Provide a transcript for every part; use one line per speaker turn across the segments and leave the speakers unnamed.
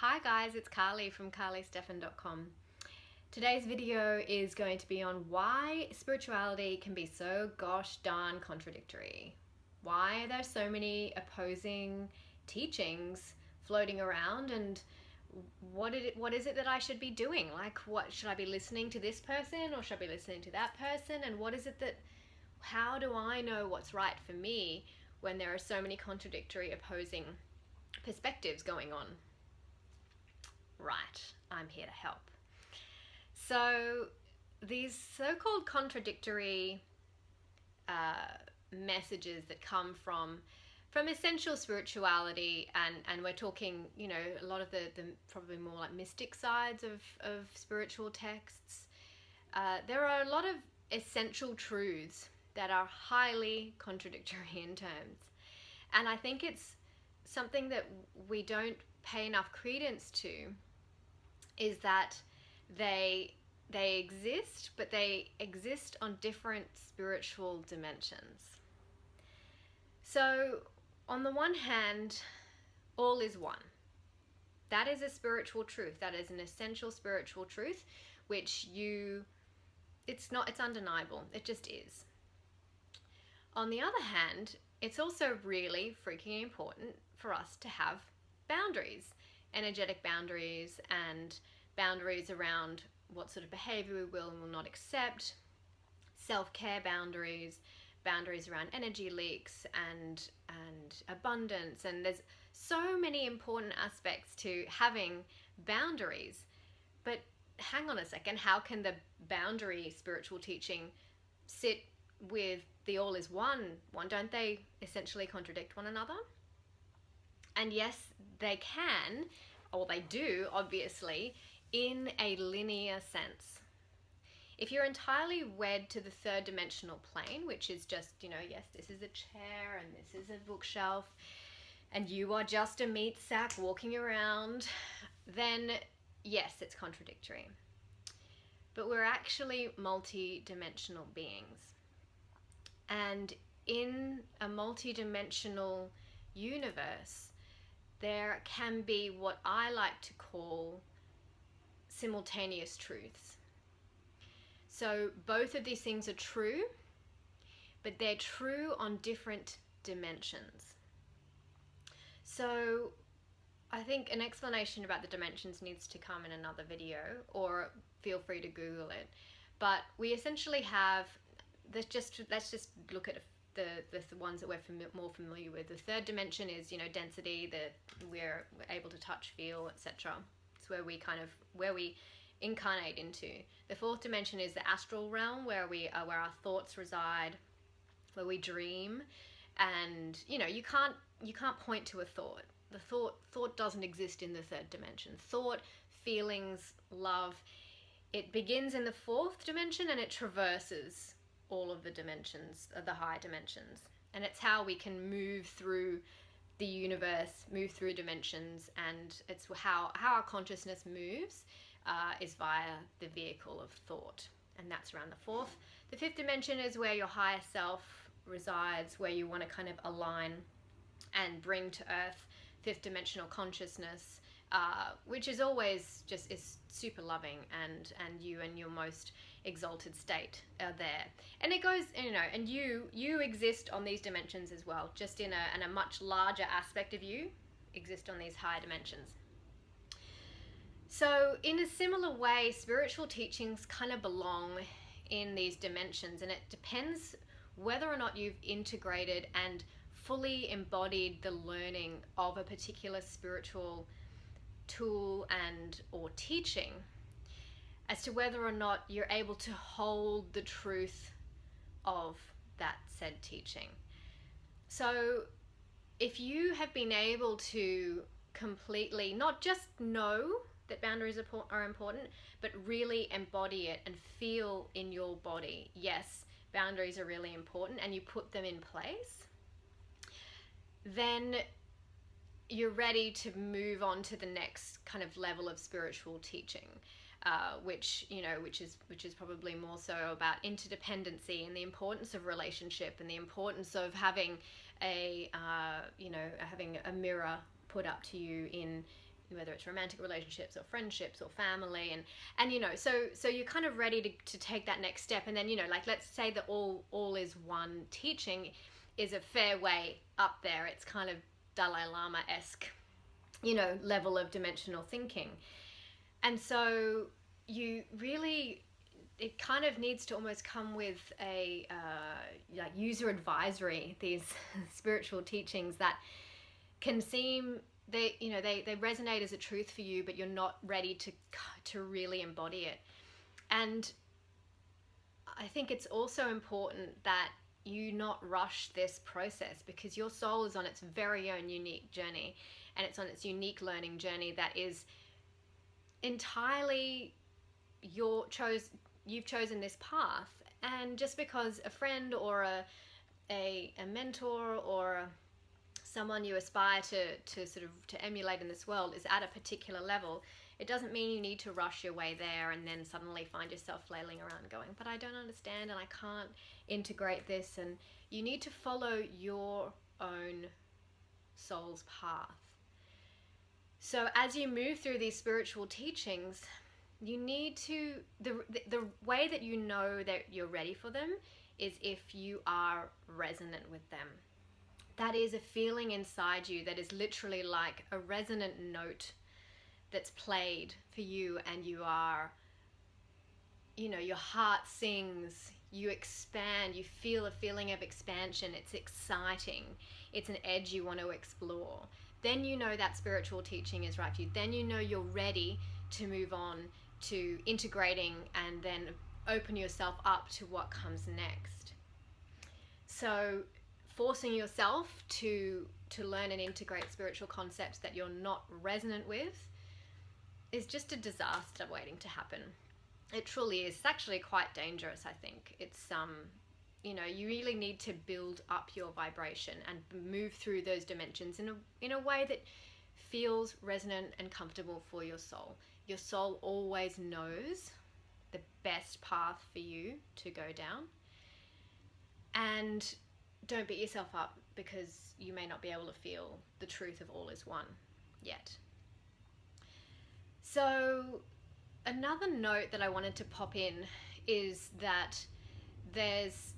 Hi guys, it's Carly from carlystefan.com. Today's video is going to be on why spirituality can be so gosh darn contradictory. Why are there so many opposing teachings floating around, and what is it that I should be doing? Like, what should I be listening to this person or should I be listening to that person? And how do I know what's right for me when there are so many contradictory opposing perspectives going on? Right, I'm here to help. So these so-called contradictory messages that come from essential spirituality, and we're talking, a lot of the probably more like mystic sides of spiritual texts. There are a lot of essential truths that are highly contradictory in terms, and I think it's something that we don't pay enough credence to, is that they exist, but they exist on different spiritual dimensions. So on the one hand, all is one. That is a spiritual truth. That is an essential spiritual truth, which it's undeniable. It just is. On the other hand, it's also really freaking important for us to have boundaries, energetic boundaries, and boundaries around what sort of behavior we will and will not accept, self-care boundaries, boundaries around energy leaks and abundance. And there's so many important aspects to having boundaries. But hang on a second, how can the boundary spiritual teaching sit with the all is one? Don't they essentially contradict one another? And yes, they can, or they do, obviously, in a linear sense. If you're entirely wed to the third dimensional plane, which is just, yes, this is a chair and this is a bookshelf, and you are just a meat sack walking around, then yes, it's contradictory. But we're actually multi-dimensional beings. And in a multi-dimensional universe, there can be what I like to call simultaneous truths. So both of these things are true, but they're true on different dimensions. So I think an explanation about the dimensions needs to come in another video, or feel free to Google it. But we essentially have, let's just look at the ones that we're more familiar with. The third dimension is, density, we're able to touch, feel, etc. It's where we incarnate into. The fourth dimension is the astral realm, where our thoughts reside, where we dream. And you can't point to a thought. The thought doesn't exist in the third dimension. Thought, feelings, love, it begins in the fourth dimension and it traverses all of the dimensions, the higher dimensions. And it's how we can move through the universe, move through dimensions, and it's how our consciousness moves is via the vehicle of thought. And that's around the fourth. The fifth dimension is where your higher self resides, where you want to kind of align and bring to earth fifth dimensional consciousness, which is always is super loving, and you and your most exalted state are there. And it goes, and you exist on these dimensions as well, just in a much larger aspect of you exist on these higher dimensions. So in a similar way, spiritual teachings kind of belong in these dimensions, and it depends whether or not you've integrated and fully embodied the learning of a particular spiritual tool or teaching, as to whether or not you're able to hold the truth of that said teaching. So if you have been able to completely not just know that boundaries are important, but really embody it and feel in your body, yes, boundaries are really important, and you put them in place, then you're ready to move on to the next kind of level of spiritual teaching, which is probably more so about interdependency and the importance of relationship and the importance of having a mirror put up to you in whether it's romantic relationships or friendships or family, and so you're kind of ready to take that next step. And then like, let's say that all is one teaching is a fair way up there. It's kind of Dalai Lama-esque level of dimensional thinking. And so you really, it kind of needs to almost come with a like user advisory, these spiritual teachings that can seem, they resonate as a truth for you, but you're not ready to really embody it. And I think it's also important that you not rush this process, because your soul is on its very own unique journey, and it's on its unique learning journey that is entirely you've chosen this path. And just because a friend or a mentor or someone you aspire to sort of to emulate in this world is at a particular level, it doesn't mean you need to rush your way there and then suddenly find yourself flailing around going, but I don't understand and I can't integrate this. And you need to follow your own soul's path. So as you move through these spiritual teachings, you need to, the way that you know that you're ready for them is if you are resonant with them. That is a feeling inside you that is literally like a resonant note that's played for you, and you are, your heart sings, you expand, you feel a feeling of expansion, it's exciting, it's an edge you want to explore. Then that spiritual teaching is right for you. Then you're ready to move on to integrating and then open yourself up to what comes next. So forcing yourself to learn and integrate spiritual concepts that you're not resonant with is just a disaster waiting to happen. It truly is. It's actually quite dangerous, I think. It's you really need to build up your vibration and move through those dimensions in a way that feels resonant and comfortable for your soul. Your soul always knows the best path for you to go down. And don't beat yourself up because you may not be able to feel the truth of all is one yet. So another note that I wanted to pop in is that there's,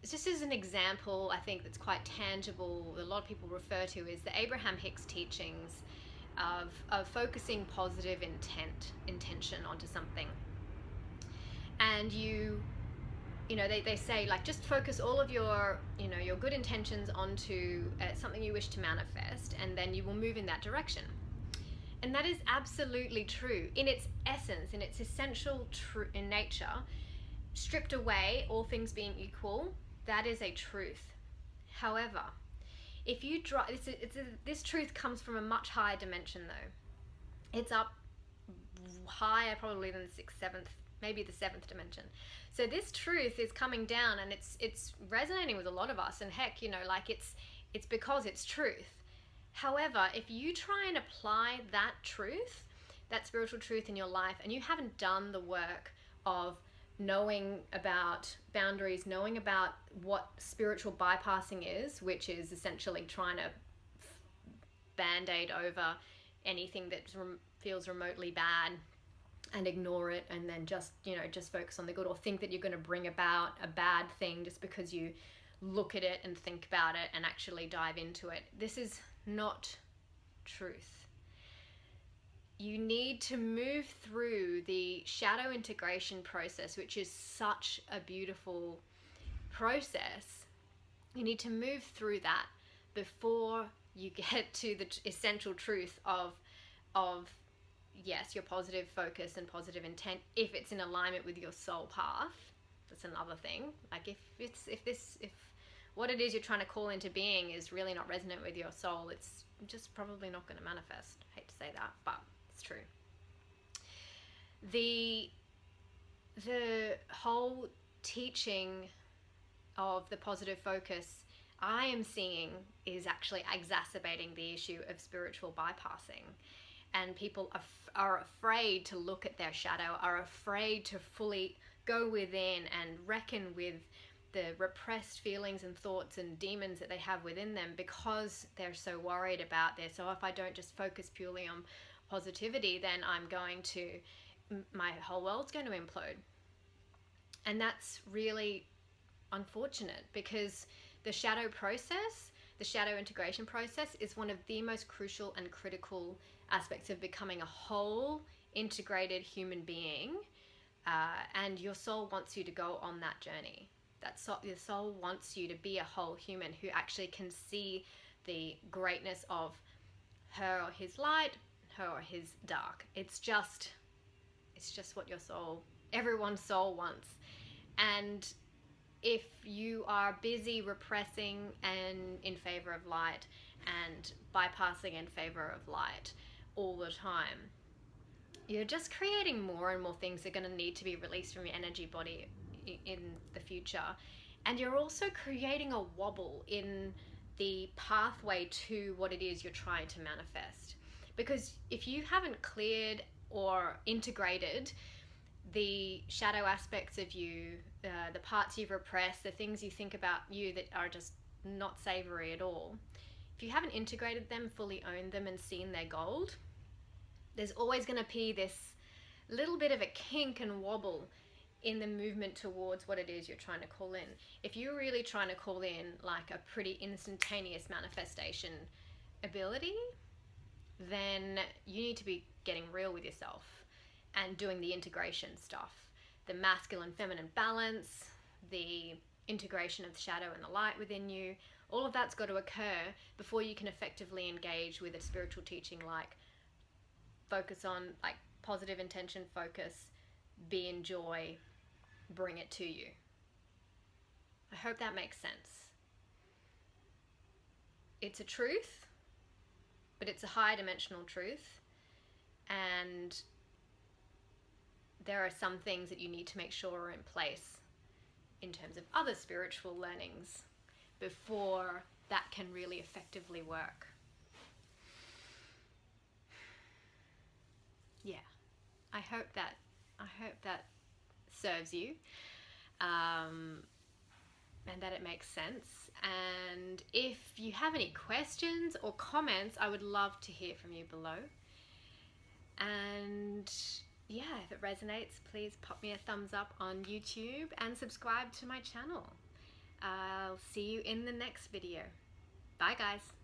just as an example, I think that's quite tangible, a lot of people refer to, is the Abraham-Hicks teachings of focusing positive intention onto something. And they say, like, just focus all of your good intentions onto something you wish to manifest, and then you will move in that direction. And that is absolutely true in its essence, in its essential in nature. Stripped away, all things being equal, that is a truth. However, if you this truth comes from a much higher dimension, though. It's up higher probably than the 6th, 7th, maybe the 7th dimension. So this truth is coming down, and it's resonating with a lot of us. And heck, like it's because it's truth. However, if you try and apply that truth, that spiritual truth in your life, and you haven't done the work of knowing about boundaries, knowing about what spiritual bypassing is, which is essentially trying to band-aid over anything that feels remotely bad and ignore it, and then just focus on the good, or think that you're going to bring about a bad thing just because you look at it and think about it and actually dive into it. This is not truth. You need to move through the shadow integration process, which is such a beautiful process. You need to move through that before you get to the essential truth of yes, your positive focus and positive intent, if it's in alignment with your soul path. That's another thing. Like if what it is you're trying to call into being is really not resonant with your soul, it's just probably not going to manifest. I hate to say that, but it's true. The whole teaching of the positive focus I am seeing is actually exacerbating the issue of spiritual bypassing. And people are afraid to look at their shadow, are afraid to fully go within and reckon with the repressed feelings and thoughts and demons that they have within them, because they're so worried about this. So if I don't just focus purely positivity, then my whole world's going to implode. And that's really unfortunate, because the shadow integration process is one of the most crucial and critical aspects of becoming a whole integrated human being. And your soul wants you to go on that journey. Your soul wants you to be a whole human who actually can see the greatness of her or his light, her or his dark. It's just what everyone's soul wants. And if you are busy repressing and in favor of light and bypassing in favor of light all the time, you're just creating more and more things that are going to need to be released from your energy body in the future. And you're also creating a wobble in the pathway to what it is you're trying to manifest. Because if you haven't cleared or integrated the shadow aspects of you, the parts you've repressed, the things you think about you that are just not savory at all, if you haven't integrated them, fully owned them, and seen their gold, there's always going to be this little bit of a kink and wobble in the movement towards what it is you're trying to call in. If you're really trying to call in like a pretty instantaneous manifestation ability, then you need to be getting real with yourself and doing the integration stuff. The masculine feminine balance, the integration of the shadow and the light within you, all of that's got to occur before you can effectively engage with a spiritual teaching like focus on, like, positive intention, focus, be in joy, bring it to you. I hope that makes sense. It's a truth, but it's a high dimensional truth, and there are some things that you need to make sure are in place in terms of other spiritual learnings before that can really effectively work. Yeah, I hope that serves you, and that it makes sense. And if you have any questions or comments, I would love to hear from you below. And yeah, if it resonates, please pop me a thumbs up on YouTube and subscribe to my channel. I'll see you in the next video. Bye guys.